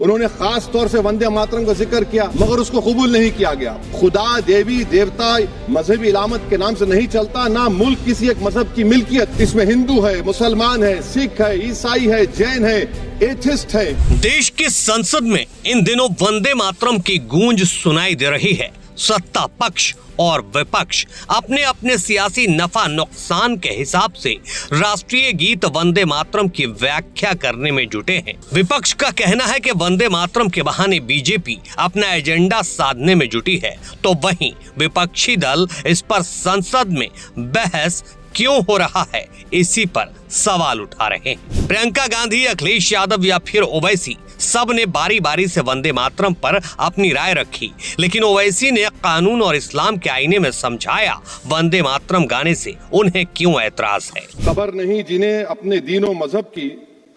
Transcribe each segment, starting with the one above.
उन्होंने खास तौर से वंदे मातरम का जिक्र किया, मगर उसको कबूल नहीं किया गया। खुदा, देवी, देवता मजहबी इलामत के नाम से नहीं चलता, ना मुल्क किसी एक मजहब की मिल्कियत। इसमें हिंदू है, मुसलमान है, सिख है, ईसाई है, जैन है, एथिस्ट है। देश की संसद में इन दिनों वंदे मातरम की गूंज सुनाई दे रही है। सत्ता पक्ष और विपक्ष अपने अपने सियासी नफा नुकसान के हिसाब से राष्ट्रीय गीत वंदे मातरम की व्याख्या करने में जुटे हैं। विपक्ष का कहना है कि वंदे मातरम के बहाने बीजेपी अपना एजेंडा साधने में जुटी है, तो वहीं विपक्षी दल इस पर संसद में बहस क्यों हो रहा है, इसी पर सवाल उठा रहे हैं। प्रियंका गांधी, अखिलेश यादव या फिर ओवैसी, सब ने बारी बारी से वंदे मातरम पर अपनी राय रखी, लेकिन ओवैसी ने कानून और इस्लाम के आईने में समझाया वंदे मातरम गाने से उन्हें क्यों ऐतराज है। खबर नहीं जिन्हें अपने दीन और मजहब की,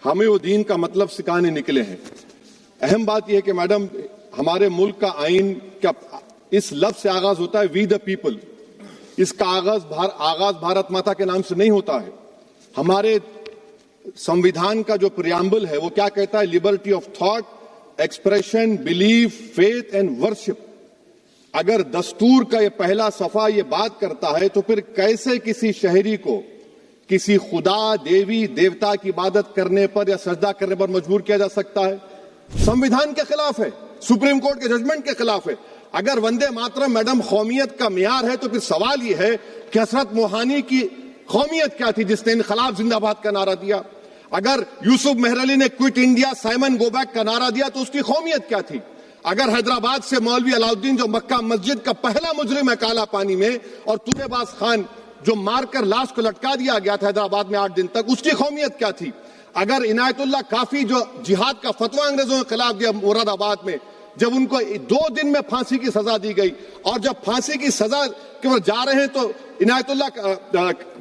हमें वो दीन का मतलब सिखाने निकले हैं। अहम बात यह है कि मैडम, हमारे मुल्क का आईन क्या इस लफ्ज से आगाज होता है, वी द पीपल। इसका आगाज भारत माता के नाम से नहीं होता है। हमारे संविधान का जो प्रियम्बल है वो क्या कहता है? Liberty of thought, expression, belief, faith and worship. अगर दस्तूर का ये पहला सफा ये बात करता है, तो फिर कैसे किसी शहरी को किसी खुदा, देवी, देवता की इबादत करने पर या सजदा करने पर मजबूर किया जा सकता है? संविधान के खिलाफ है, सुप्रीम कोर्ट के जजमेंट के खिलाफ है। अगर वंदे मातरम मैडम कौमियत का मियार है, तो फिर सवाल यह है कि हजरत मोहानी की कौमियत क्या थी जिसने इनकलाब जिंदाबाद का नारा दिया? अगर यूसुफ मेहरली ने quit India, Simon go back का नारा दिया, तो उसकी कौमियत क्या थी? अगर हैदराबाद से मौलवी अलाउद्दीन, जो मक्का मस्जिद का पहला मुजरिम है काला पानी में, और तूरेबाज खान जो मारकर लाश को लटका दिया गया था हैदराबाद में 8 दिन तक, उसकी कौमियत क्या थी? अगर इनायतुल्लाह काफी जो जिहाद का फतवा अंग्रेजों के खिलाफ दिया मुरादाबाद में, जब उनको 2 दिन में फांसी की सजा दी गई, और जब फांसी की सजा के बाद जा रहे हैं, तो इनायतुल्लाह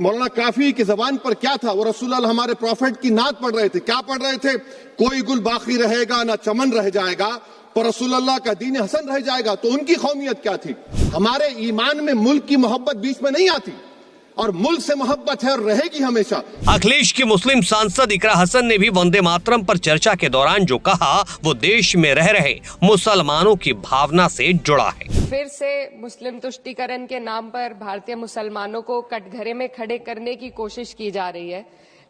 मौलाना काफी की जबान पर क्या था? वो रसूलुल्लाह हमारे प्रॉफिट की नात पढ़ रहे थे। क्या पढ़ रहे थे? कोई गुल बाकी रहेगा ना चमन रह जाएगा, पर रसूलुल्लाह का दीन हसन रह जाएगा। तो उनकी कौमियत क्या थी? हमारे ईमान में मुल्क की मोहब्बत बीच में नहीं आती, और मुल्क से मोहब्बत है और रहेगी हमेशा। अखिलेश की मुस्लिम सांसद इकरा हसन ने भी वंदे मातरम पर चर्चा के दौरान जो कहा, वो देश में रह रहे मुसलमानों की भावना से जुड़ा है। फिर से मुस्लिम तुष्टीकरण के नाम पर भारतीय मुसलमानों को कटघरे में खड़े करने की कोशिश की जा रही है,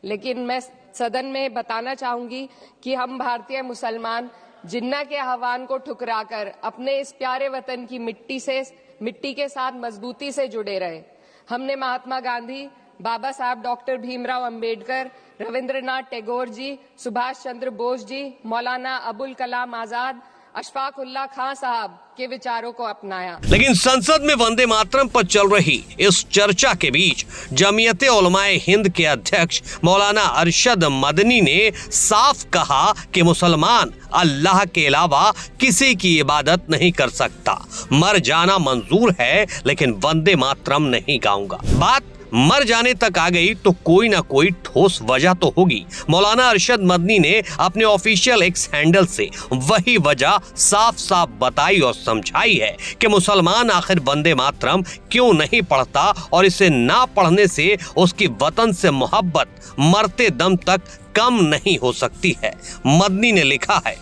लेकिन मैं सदन में बताना चाहूंगी कि हम भारतीय मुसलमान जिन्ना के आह्वान को ठुकराकर अपने इस प्यारे वतन की मिट्टी के साथ मजबूती से जुड़े रहे। हमने महात्मा गांधी, बाबा साहब डॉक्टर भीमराव अंबेडकर, रविंद्रनाथ टैगोर जी, सुभाष चंद्र बोस जी, मौलाना अबुल कलाम आजाद, अशफाक उल्लाह खां साहब के विचारों को अपनाया। लेकिन संसद में वंदे मातरम पर चल रही इस चर्चा के बीच जमीयते उलमाए हिंद के अध्यक्ष मौलाना अरशद मदनी ने साफ कहा कि मुसलमान अल्लाह के अलावा किसी की इबादत नहीं कर सकता। मर जाना मंजूर है, लेकिन वंदे मातरम नहीं गाऊंगा। बात मर जाने तक आ गई तो कोई ना कोई ठोस वजह तो होगी। मौलाना अरशद मदनी ने अपने ऑफिशियल एक्स हैंडल से वही वजह साफ साफ बताई और समझाई है कि मुसलमान आखिर वंदे मातरम क्यों नहीं पढ़ता, और इसे ना पढ़ने से उसकी वतन से मोहब्बत मरते दम तक कम नहीं हो सकती है। मदनी ने लिखा है,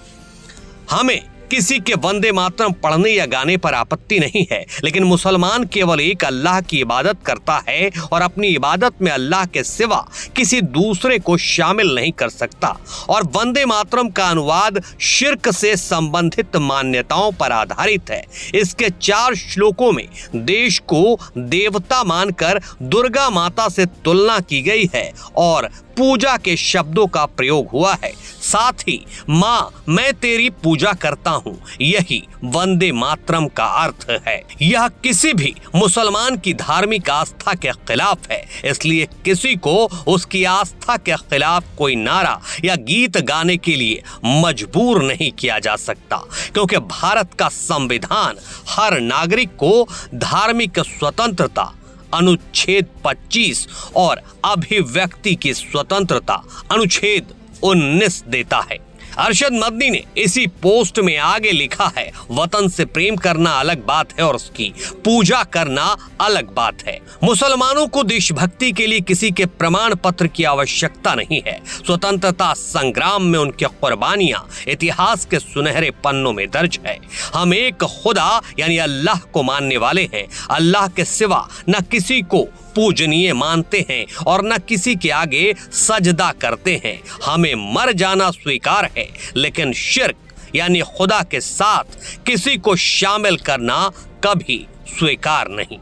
हमें किसी के वंदे मातरम पढ़ने या गाने पर आपत्ति नहीं है, लेकिन मुसलमान केवल एक अल्लाह की इबादत करता है और अपनी इबादत में अल्लाह के सिवा किसी दूसरे को शामिल नहीं कर सकता। और वंदे मातरम का अनुवाद शिर्क से संबंधित मान्यताओं पर आधारित है। इसके 4 श्लोकों में देश को देवता मानकर दुर्गा माता से तुलना की गई है और पूजा के शब्दों का प्रयोग हुआ है। साथ ही माँ मैं तेरी पूजा करता हूँ, यही वंदे मातरम का अर्थ है। यह किसी भी मुसलमान की धार्मिक आस्था के खिलाफ है, इसलिए किसी को उसकी आस्था के खिलाफ कोई नारा या गीत गाने के लिए मजबूर नहीं किया जा सकता, क्योंकि भारत का संविधान हर नागरिक को धार्मिक स्वतंत्रता, अनुच्छेद 25 और अभिव्यक्ति की स्वतंत्रता अनुच्छेद 19 देता है। अरशद मदनी ने इसी पोस्ट में आगे लिखा है, वतन से प्रेम करना अलग बात है और उसकी पूजा करना अलग बात है। मुसलमानों को देशभक्ति के लिए किसी के प्रमाण पत्र की आवश्यकता नहीं है। स्वतंत्रता संग्राम में उनकी कुर्बानियां इतिहास के सुनहरे पन्नों में दर्ज है। हम एक खुदा यानी अल्लाह को मानने वाले हैं। अल्लाह के सिवा न किसी को पूजनीय मानते हैं और न किसी के आगे सजदा करते हैं। हमें मर जाना स्वीकार है, लेकिन शिर्क यानी खुदा के साथ किसी को शामिल करना कभी स्वीकार नहीं।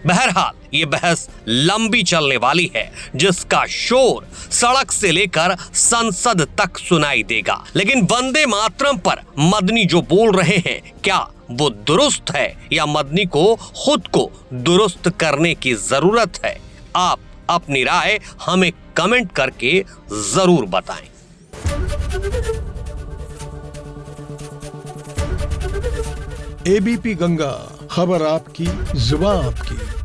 बहरहाल ये बहस लंबी चलने वाली है, जिसका शोर सड़क से लेकर संसद तक सुनाई देगा। लेकिन वंदे मातरम पर मदनी जो बोल रहे हैं, क्या वो दुरुस्त है या मदनी को खुद को दुरुस्त करने की जरूरत है? आप अपनी राय हमें कमेंट करके जरूर बताएं। एबीपी गंगा, खबर आपकी, जुबान आपकी।